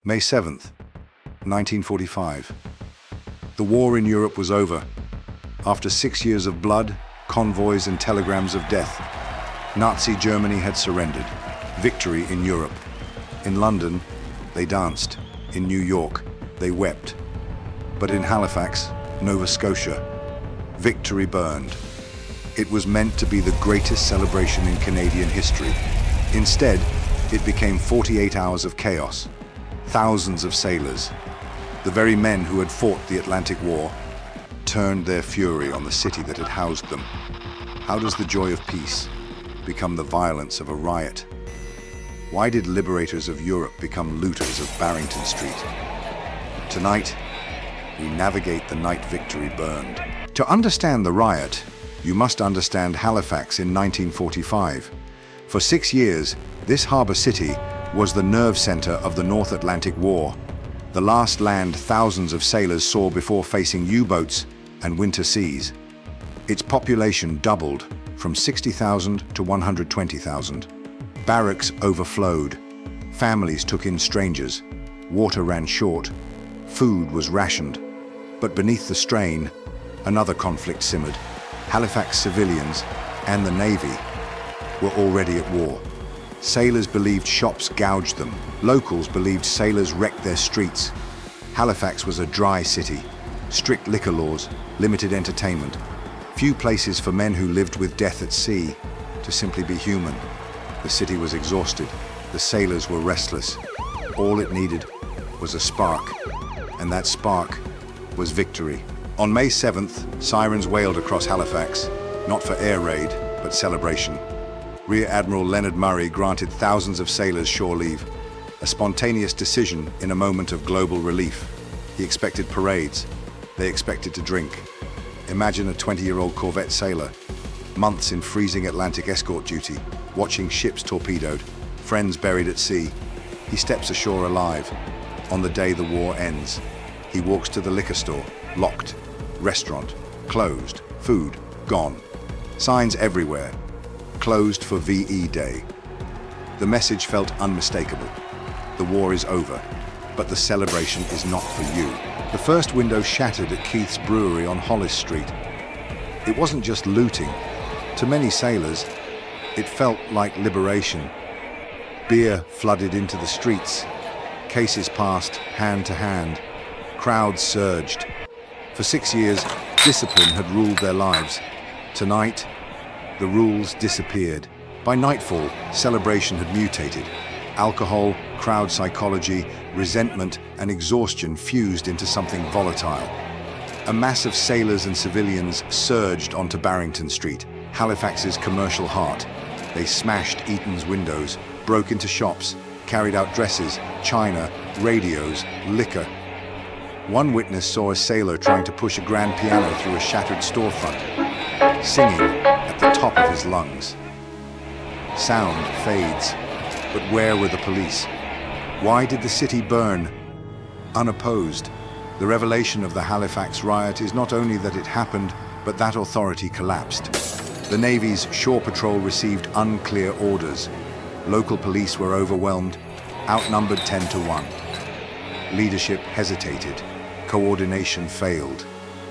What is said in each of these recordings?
May 7th, 1945. The war in Europe was over. After 6 years of blood, convoys and telegrams of death, Nazi Germany had surrendered. Victory in Europe. In London, they danced. In New York, they wept. But in Halifax, Nova Scotia, victory burned. It was meant to be the greatest celebration in Canadian history. Instead, it became 48 hours of chaos. Thousands of sailors, the very men who had fought the Atlantic War, turned their fury on the city that had housed them. How does the joy of peace become the violence of a riot? Why did liberators of Europe become looters of Barrington Street? Tonight, we navigate the night victory burned. To understand the riot, you must understand Halifax in 1945. For 6 years, this harbour city was the nerve centre of the North Atlantic War, the last land thousands of sailors saw before facing U-boats and winter seas. Its population doubled from 60,000 to 120,000. Barracks overflowed. Families took in strangers. Water ran short. Food was rationed. But beneath the strain, another conflict simmered. Halifax civilians and the Navy were already at war. Sailors believed shops gouged them. Locals believed sailors wrecked their streets. Halifax was a dry city. Strict liquor laws, limited entertainment. Few places for men who lived with death at sea to simply be human. The city was exhausted. The sailors were restless. All it needed was a spark. And that spark was victory. On May 7th, sirens wailed across Halifax, not for air raid, but celebration. Rear Admiral Leonard Murray granted thousands of sailors shore leave, a spontaneous decision in a moment of global relief. He expected parades. They expected to drink. Imagine a 20-year-old corvette sailor, months in freezing Atlantic escort duty, watching ships torpedoed, friends buried at sea. He steps ashore alive. On the day the war ends, he walks to the liquor store, locked. Restaurant, closed. Food, gone. Signs everywhere. Closed for VE Day. The message felt unmistakable. The war is over, but the celebration is not for you. The first window shattered at Keith's Brewery on Hollis Street. It wasn't just looting. To many sailors, it felt like liberation. Beer flooded into the streets. Cases passed hand to hand. Crowds surged. For 6 years, discipline had ruled their lives. Tonight, the rules disappeared. By nightfall, celebration had mutated. Alcohol, crowd psychology, resentment, and exhaustion fused into something volatile. A mass of sailors and civilians surged onto Barrington Street, Halifax's commercial heart. They smashed Eaton's windows, broke into shops, carried out dresses, china, radios, liquor. One witness saw a sailor trying to push a grand piano through a shattered storefront, singing at the top of his lungs. Sound fades, but where were the police? Why did the city burn? Unopposed, the revelation of the Halifax riot is not only that it happened, but that authority collapsed. The Navy's shore patrol received unclear orders. Local police were overwhelmed, outnumbered 10 to 1. Leadership hesitated. Coordination failed.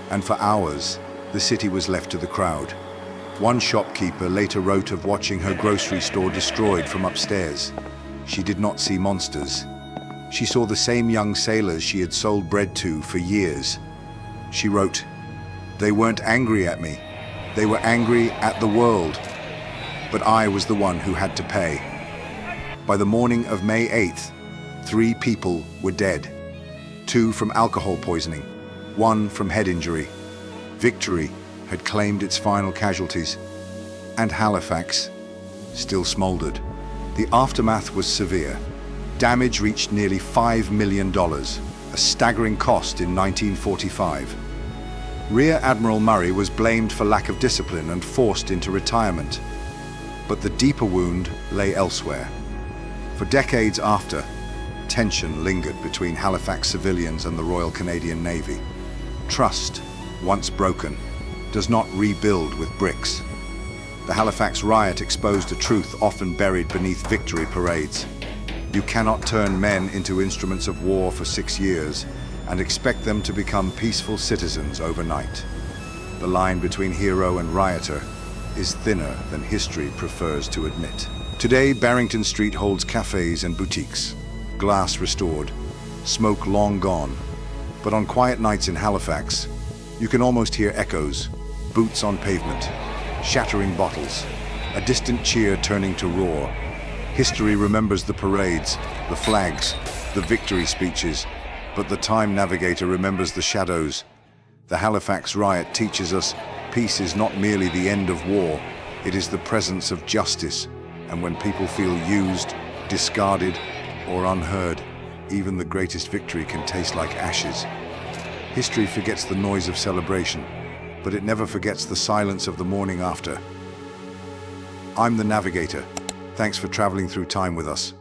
And for hours, the city was left to the crowd. One shopkeeper later wrote of watching her grocery store destroyed from upstairs. She did not see monsters. She saw the same young sailors she had sold bread to for years. She wrote, "They weren't angry at me. They were angry at the world. But I was the one who had to pay." By the morning of May 8th, 3 people were dead. 2 from alcohol poisoning, 1 from head injury. Victory had claimed its final casualties, and Halifax still smoldered. The aftermath was severe. Damage reached nearly $5 million, a staggering cost in 1945. Rear Admiral Murray was blamed for lack of discipline and forced into retirement. But the deeper wound lay elsewhere. For decades after, tension lingered between Halifax civilians and the Royal Canadian Navy. Trust, once broken, does not rebuild with bricks. The Halifax riot exposed a truth often buried beneath victory parades. You cannot turn men into instruments of war for 6 years and expect them to become peaceful citizens overnight. The line between hero and rioter is thinner than history prefers to admit. Today, Barrington Street holds cafes and boutiques, glass restored, smoke long gone. But on quiet nights in Halifax, you can almost hear echoes, boots on pavement, shattering bottles, a distant cheer turning to roar. History remembers the parades, the flags, the victory speeches, but the time navigator remembers the shadows. The Halifax riot teaches us peace is not merely the end of war, it is the presence of justice. And when people feel used, discarded, or unheard, even the greatest victory can taste like ashes. History forgets the noise of celebration, but it never forgets the silence of the morning after. I'm the Navigator. Thanks for traveling through time with us.